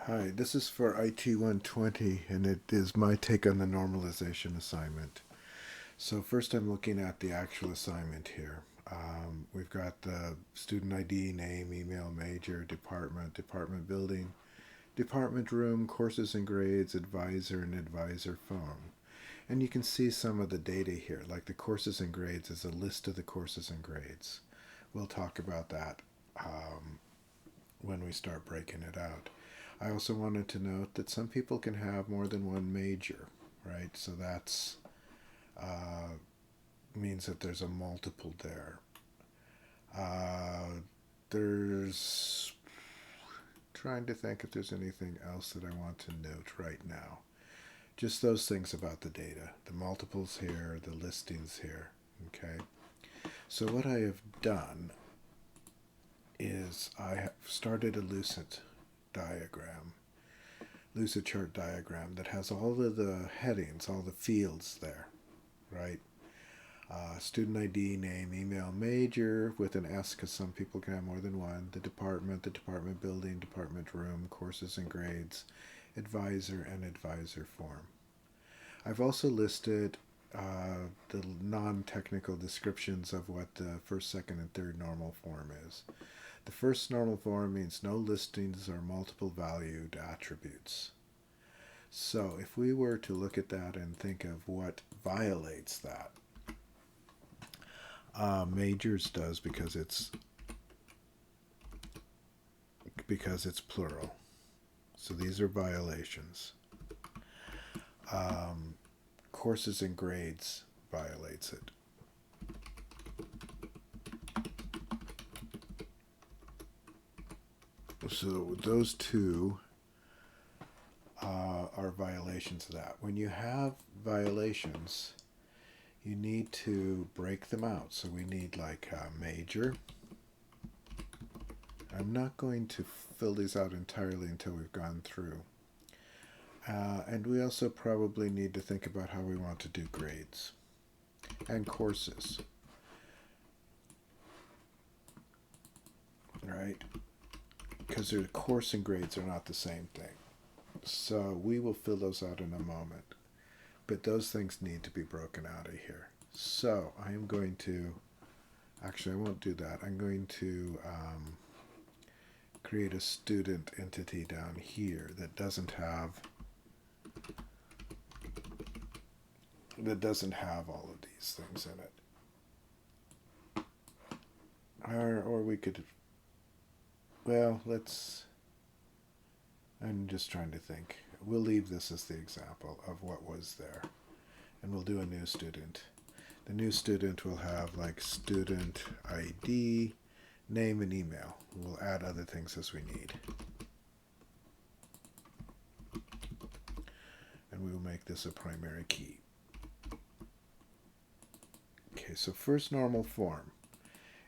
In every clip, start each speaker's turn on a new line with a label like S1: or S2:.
S1: Hi, this is for IT 120, and it is my take on the normalization assignment. So first I'm looking at the actual assignment here. We've got the student ID, name, email, major, department, department building, department room, courses and grades, advisor, and advisor phone. And you can see some of the data here, like the courses and grades is a list of the courses and grades. We'll talk about that when we start breaking it out. I also wanted to note that some people can have more than one major, right? So that's means that there's a multiple there. Uh, there's trying to think if there's anything else that I want to note right now. Just those things about the data, the multiples here, the listings here. Okay. So what I have done is I have started a diagram, lucid chart diagram that has all of the headings, all the fields there, right? Student ID, name, email, major with an S because some people can have more than one, the department building, department room, courses and grades, advisor, and advisor form. I've also listed the non-technical descriptions of what the first, second, and third normal form is. The first normal form means no listings or multiple valued attributes. So if we were to look at that and think of what violates that, majors does because it's plural. So these are violations. Courses and grades violates it. So those two are violations of that. When you have violations, you need to break them out. So we need like a major. I'm not going to fill these out entirely until we've gone through. And we also probably need to think about how we want to do grades and courses. Right? Because their course and grades are not the same thing. So we will fill those out in a moment. But those things need to be broken out of here. So I am going to, actually I won't do that. I'm going to create a student entity down here that doesn't have all of these things in it. Or we could, well, I'm just trying to think. We'll leave this as the example of what was there. And we'll do a new student. The new student will have like student ID, name, and email. We'll add other things as we need. And we will make this a primary key. Okay, so first normal form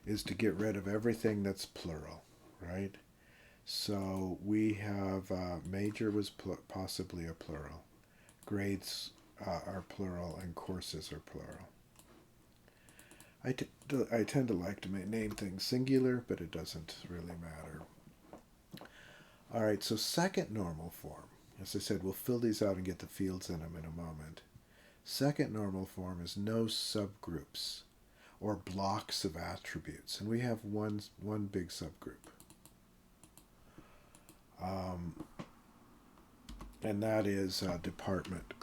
S1: is to get rid of everything that's plural, right? So we have major was possibly a plural. Grades are plural and courses are plural. I tend to like to name things singular, but it doesn't really matter. All right, so second normal form. As I said, we'll fill these out and get the fields in them in a moment. Second normal form is no subgroups or blocks of attributes, and we have one big subgroup. And that is department.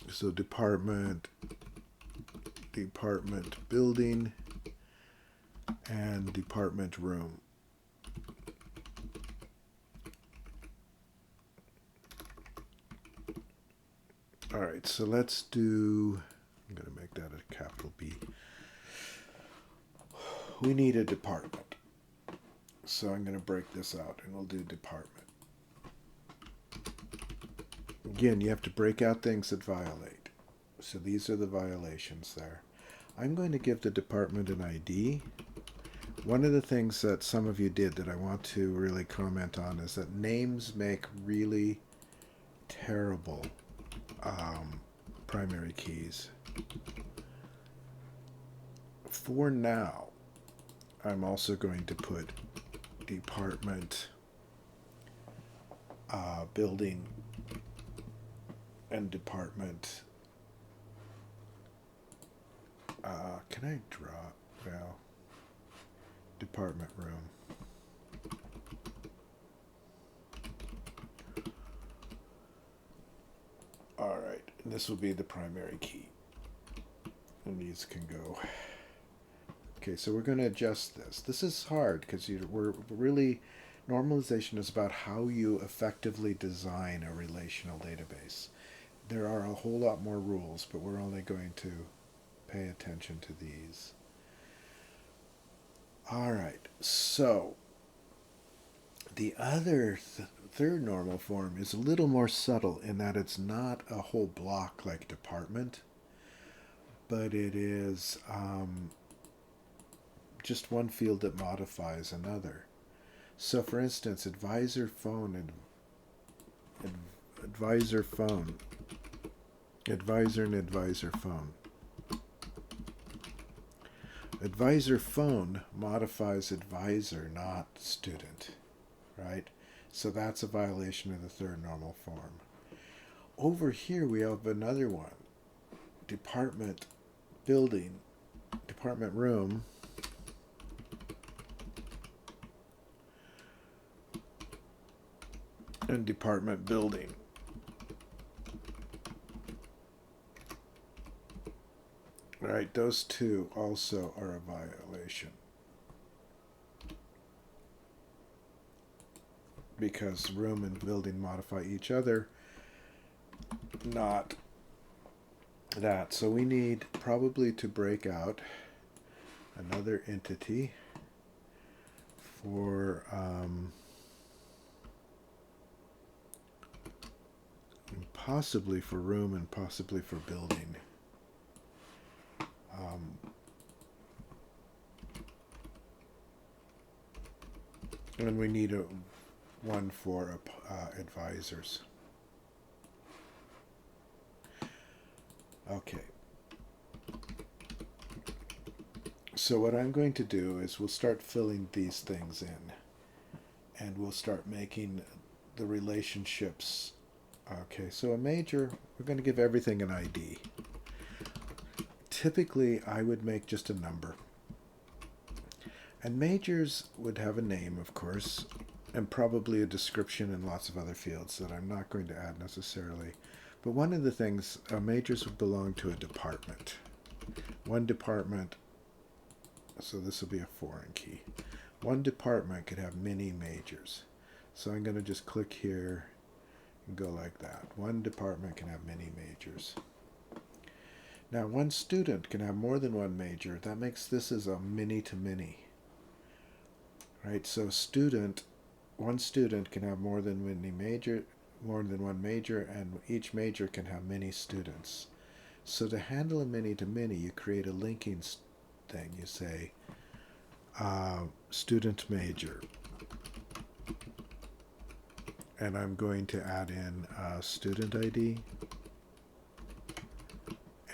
S1: So department building, and department room. All right, so let's do, I'm going to make that a capital B. We need a department. So I'm going to break this out and we'll do department. Again, you have to break out things that violate. So these are the violations there. I'm going to give the department an ID. One of the things that some of you did that I want to really comment on is that names make really terrible primary keys. For now, I'm also going to put department building and department. Can I draw? Well, department room. All right, and this will be the primary key. And these can go. Okay, so we're going to adjust this. This is hard because we're really, normalization is about how you effectively design a relational database. There are a whole lot more rules, but we're only going to pay attention to these. All right, so the other third normal form is a little more subtle in that it's not a whole block like department, but it is just one field that modifies another. So for instance, advisor phone and advisor phone, advisor and advisor phone. Advisor phone modifies advisor, not student, right? So that's a violation of the third normal form. Over here we have another one. Department building, department room, and department building. Right, those two also are a violation. Because room and building modify each other, not that. So we need probably to break out another entity for possibly for room and possibly for building. And we need one for advisors. Okay. So what I'm going to do is we'll start filling these things in. And we'll start making the relationships. Okay, so a major, we're going to give everything an ID. Typically, I would make just a number. And majors would have a name, of course, and probably a description and lots of other fields that I'm not going to add necessarily. But one of the things, majors would belong to a department. One department, so this will be a foreign key. One department could have many majors. So I'm going to just click here and go like that. One department can have many majors. Now, one student can have more than one major. That makes this as a many-to-many. Right, so one student can have more than one major, and each major can have many students. So to handle a many-to-many, you create a linking thing. You say student major, and I'm going to add in student ID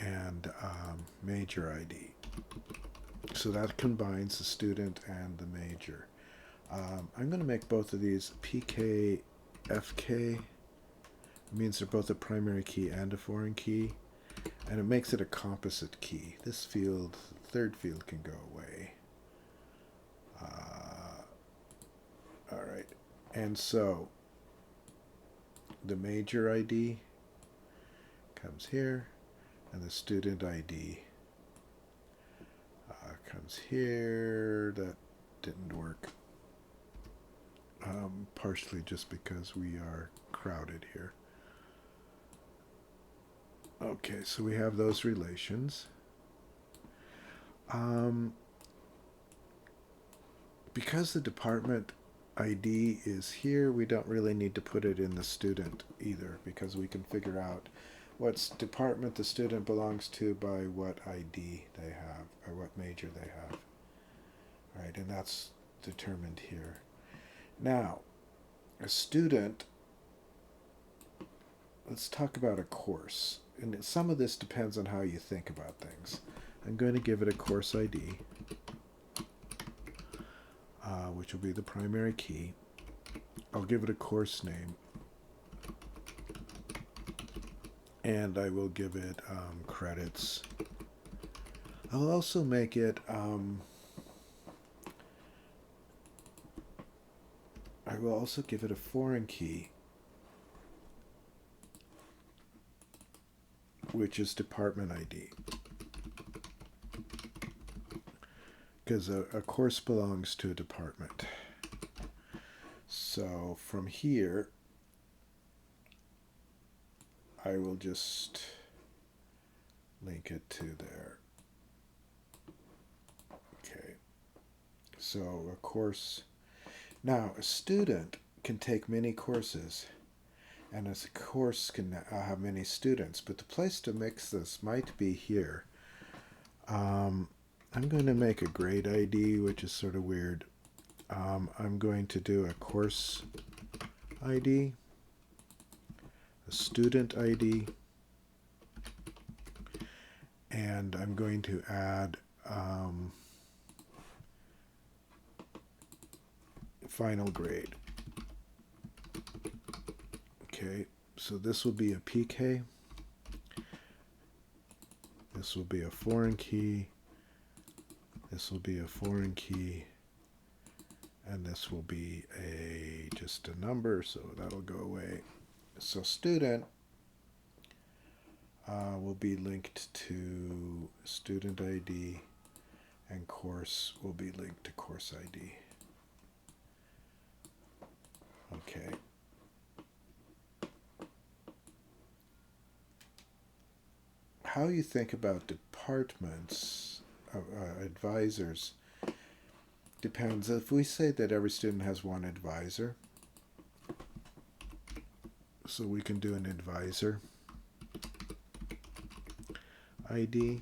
S1: and major ID. So that combines the student and the major. I'm going to make both of these PK, FK. It means they're both a primary key and a foreign key. And it makes it a composite key. This field, third field, can go away. All right. And so the major ID comes here, and the student ID comes here. That didn't work. Partially just because we are crowded here. Okay, so we have those relations. Because the department ID is here, we don't really need to put it in the student either, because we can figure out what department the student belongs to by what ID they have, by what major they have. All right, and that's determined here. Now, a student, let's talk about a course. And some of this depends on how you think about things. I'm going to give it a course ID, which will be the primary key. I'll give it a course name. and I will give it credits. I'll also make it, I will also give it a foreign key, which is department ID. Because a course belongs to a department. So from here, I will just link it to there. Okay. So a course. Now, a student can take many courses, and as a course can have many students, but the place to mix this might be here. I'm going to make a grade ID, which is sort of weird. I'm going to do a course ID, a student ID, and I'm going to add final grade. Okay, so this will be a PK. This will be a foreign key. This will be a foreign key. And this will be just a number, so that'll go away. So student will be linked to student ID, and course will be linked to course ID. Okay. How you think about departments, advisors, depends. If we say that every student has one advisor, so we can do an advisor ID,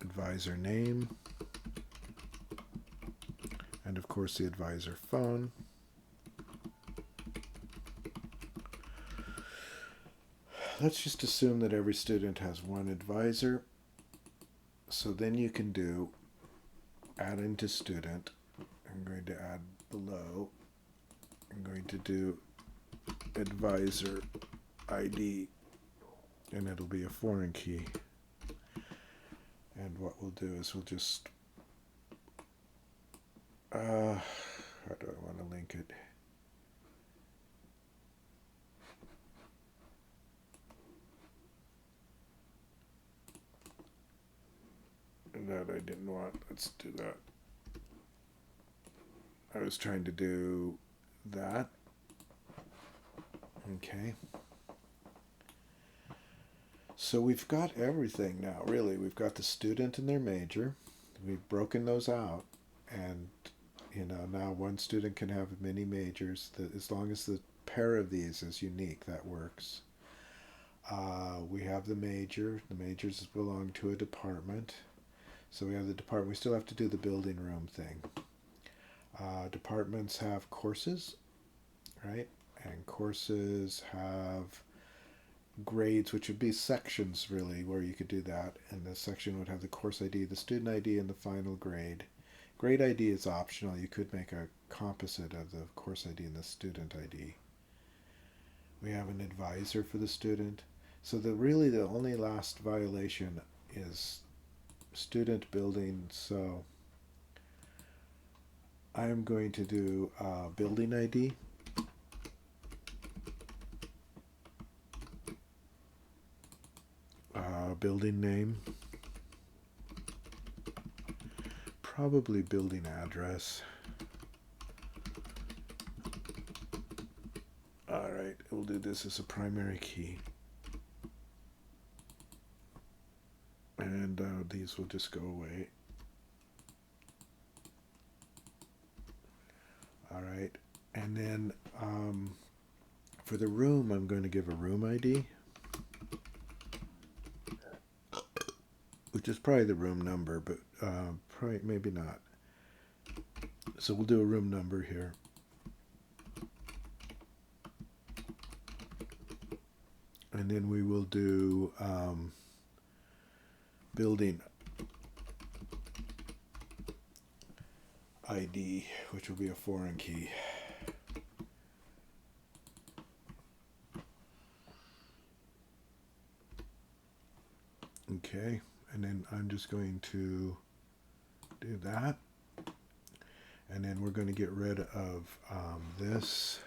S1: advisor name, and of course the advisor phone. Let's just assume that every student has one advisor. So then you can do add into student. I'm going to add below. I'm going to do advisor ID, and it'll be a foreign key. And what we'll do is we'll just how do I want to link it? That I didn't want. Let's do that. I was trying to do that. Okay. So we've got everything now, really. We've got the student and their major. We've broken those out. And, now one student can have many majors. As long as the pair of these is unique, that works. We have the major. The majors belong to a department. So we have the department. We still have to do the building room thing. Departments have courses, right? And courses have grades, which would be sections, really, where you could do that. And the section would have the course ID, the student ID, and the final grade. Grade ID is optional. You could make a composite of the course ID and the student ID. We have an advisor for the student. So really the only last violation is student building. So I'm going to do building ID. Building name. Probably building address. Alright, we'll do this as a primary key. And these will just go away. Alright, and then for the room, I'm going to give a room ID, which is probably the room number, but probably maybe not. So we'll do a room number here. And then we will do building ID, which will be a foreign key. Okay, and then I'm just going to do that. And then we're going to get rid of this.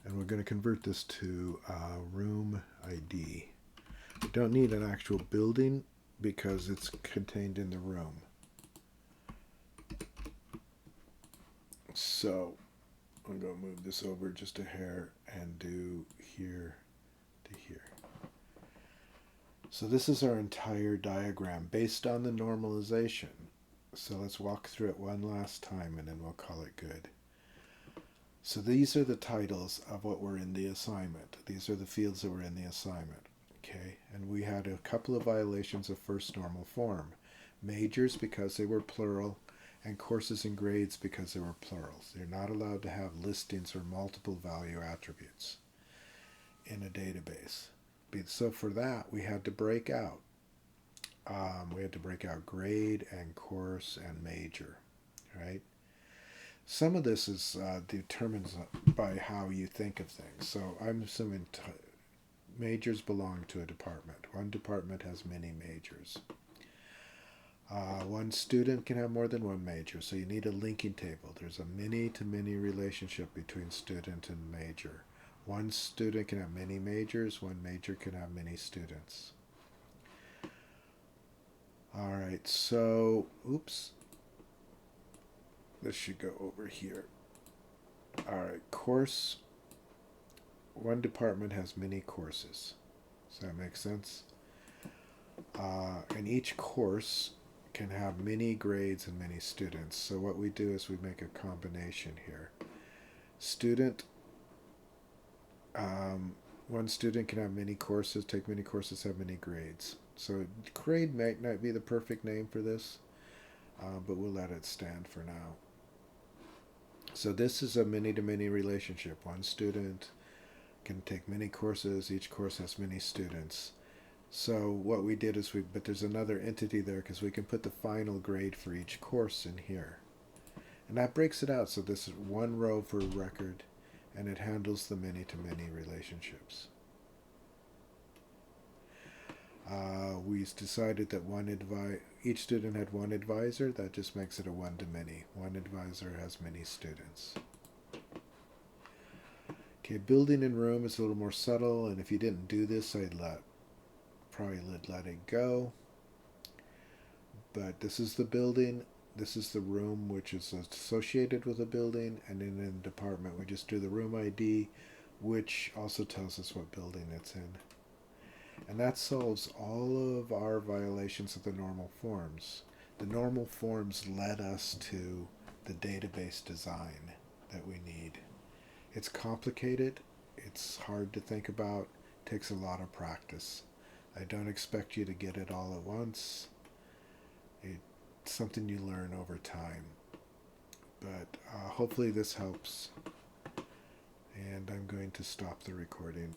S1: And we're going to convert this to room ID. We don't need an actual building because it's contained in the room. So I'm going to move this over just a hair and do here to here. So this is our entire diagram based on the normalization. So let's walk through it one last time and then we'll call it good. So these are the titles of what were in the assignment. These are the fields that were in the assignment. Okay, and we had a couple of violations of first normal form. Majors because they were plural, and courses and grades because they were plurals. They're not allowed to have listings or multiple value attributes in a database. So for that, we had to break out. We had to break out grade and course and major, right? Some of this is determined by how you think of things. So I'm assuming majors belong to a department. One department has many majors. One student can have more than one major, so you need a linking table. There's a many-to-many relationship between student and major. One student can have many majors, one major can have many students. All right, so, oops. This should go over here. All right, course. One department has many courses. Does that make sense? And each course can have many grades and many students. So what we do is we make a combination here. One student can have many courses, take many courses, have many grades. So grade might not be the perfect name for this, but we'll let it stand for now. So this is a many-to-many relationship. One student can take many courses. Each course has many students. So what we did is but there's another entity there because we can put the final grade for each course in here. And that breaks it out. So this is one row for record, and it handles the many-to-many relationships. We decided that each student had one advisor. That just makes it a one-to-many. One advisor has many students. Okay, building and room is a little more subtle, and if you didn't do this, I'd probably let it go. But this is the building, this is the room which is associated with the building, and then in the department we just do the room ID, which also tells us what building it's in. And that solves all of our violations of the normal forms. The normal forms led us to the database design that we need. It's complicated, it's hard to think about, takes a lot of practice. I don't expect you to get it all at once. It's something you learn over time. But hopefully this helps. And I'm going to stop the recording.